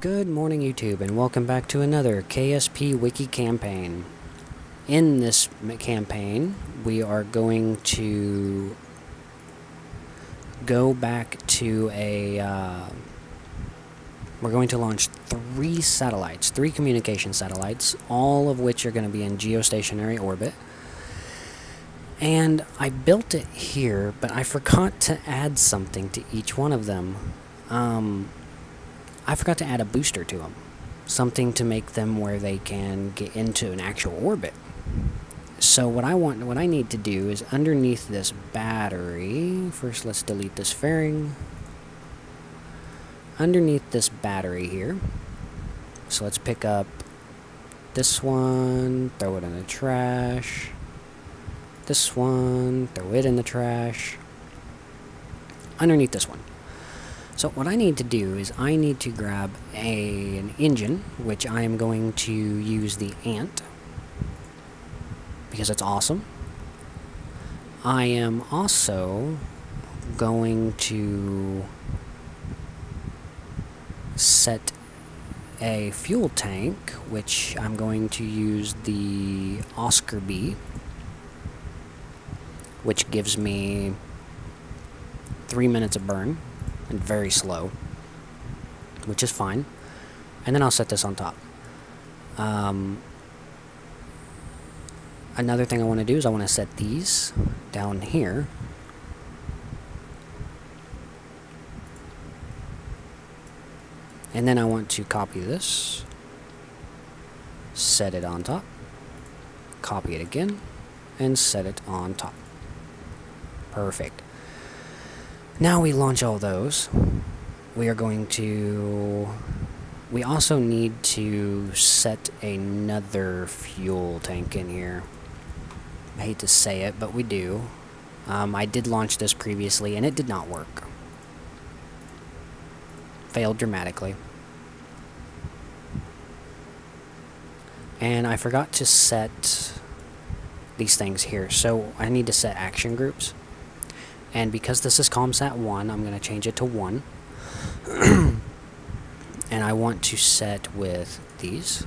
Good morning, YouTube, and welcome back to another KSP Wiki campaign. In this campaign, we are going to go back to we're going to launch three communication satellites, all of which are going to be in geostationary orbit. And I built it here, but I forgot to add something to each one of them. I forgot to add a booster to them. Something to make them where they can get into an actual orbit. So what I need to do is underneath this battery, first let's delete this fairing. Underneath this battery here, so let's pick up this one, throw it in the trash. This one, throw it in the trash. Underneath this one. So what I need to do is I need to grab an engine, which I am going to use the Ant, because it's awesome. I am also going to set a fuel tank, which I'm going to use the Oscar B, which gives me 3 minutes of burn. And very slow, which is fine. And then I'll set this on top. Another thing I want to do is I want to set these down here. And then I want to copy this, set it on top, copy it again, and set it on top. Perfect. Now we launch all those. We are going to... We also need to set another fuel tank in here. I hate to say it, but we do. I did launch this previously, and it did not work. Failed dramatically. And I forgot to set these things here, so I need to set action groups. And because this is ComSat 1, I'm going to change it to 1. And I want to set with these.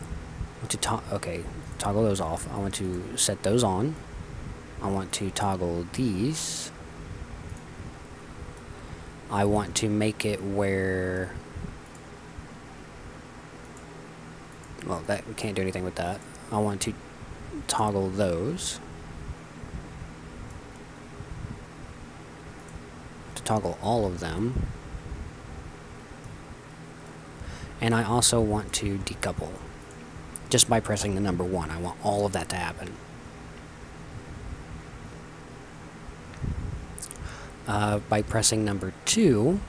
Toggle those off. I want to set those on. I want to toggle these. I want to make it where... Well, we can't do anything with that. I want to toggle those. Toggle all of them, and I also want to decouple just by pressing the number 1. I want all of that to happen. By pressing number 2,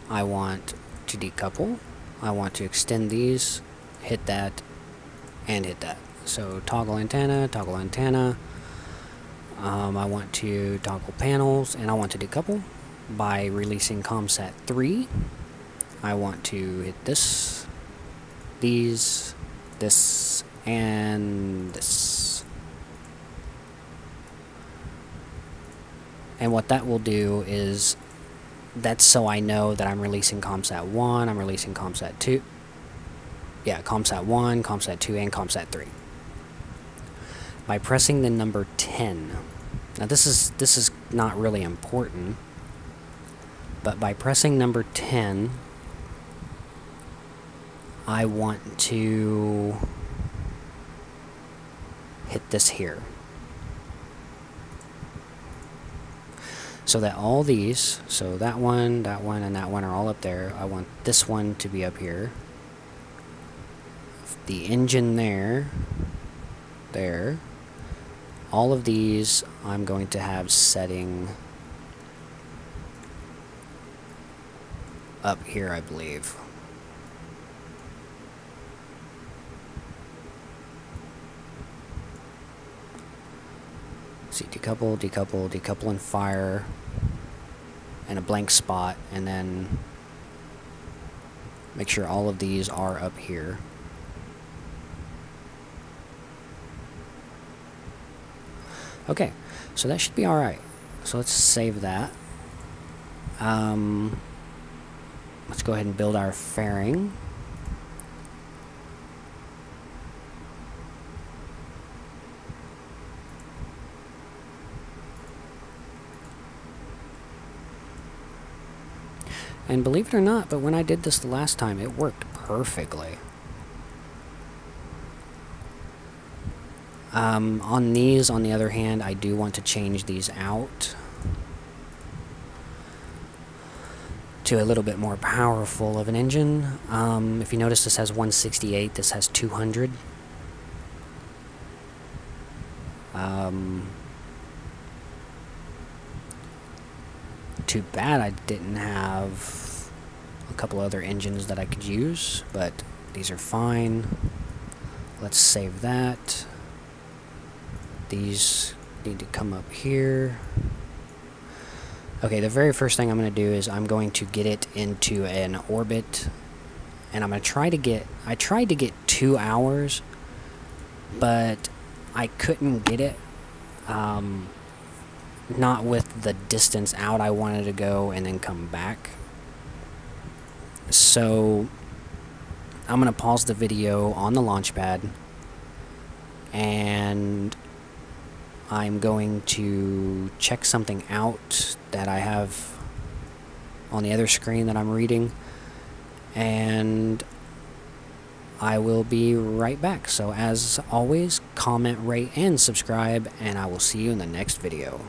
I want to decouple. I want to extend these, hit that, and hit that. So toggle antenna, toggle antenna. I want to toggle panels, and I want to decouple. By releasing ComSat 3, I want to hit this, these, this, and this. And what that will do is, that's so I know that I'm releasing ComSat 1, I'm releasing ComSat 2. Yeah, ComSat 1, ComSat 2, and ComSat 3. By pressing the number 10. Now this is not really important. But by pressing number 10, I want to hit this here. So that all these, so that one, and that one are all up there. I want this one to be up here. The engine there. All of these I'm going to have setting up here, I believe. See, decouple, decouple, decouple and fire, and a blank spot, and then make sure all of these are up here. Okay, so that should be alright. So let's save that. Let's go ahead and build our fairing. And believe it or not, but when I did this the last time, it worked perfectly. On these, on the other hand, I do want to change these out to a little bit more powerful of an engine. If you notice, this has 168, this has 200. Too bad I didn't have a couple other engines that I could use, but these are fine. Let's save that. These need to come up here. Okay, the very first thing I'm going to do is I'm going to get it into an orbit, and I'm going to try to get, I tried to get 2 hours, but I couldn't get it, not with the distance out I wanted to go and then come back. So I'm going to pause the video on the launch pad, and I'm going to check something out that I have on the other screen that I'm reading, and I will be right back. So as always, comment, rate, and subscribe, and I will see you in the next video.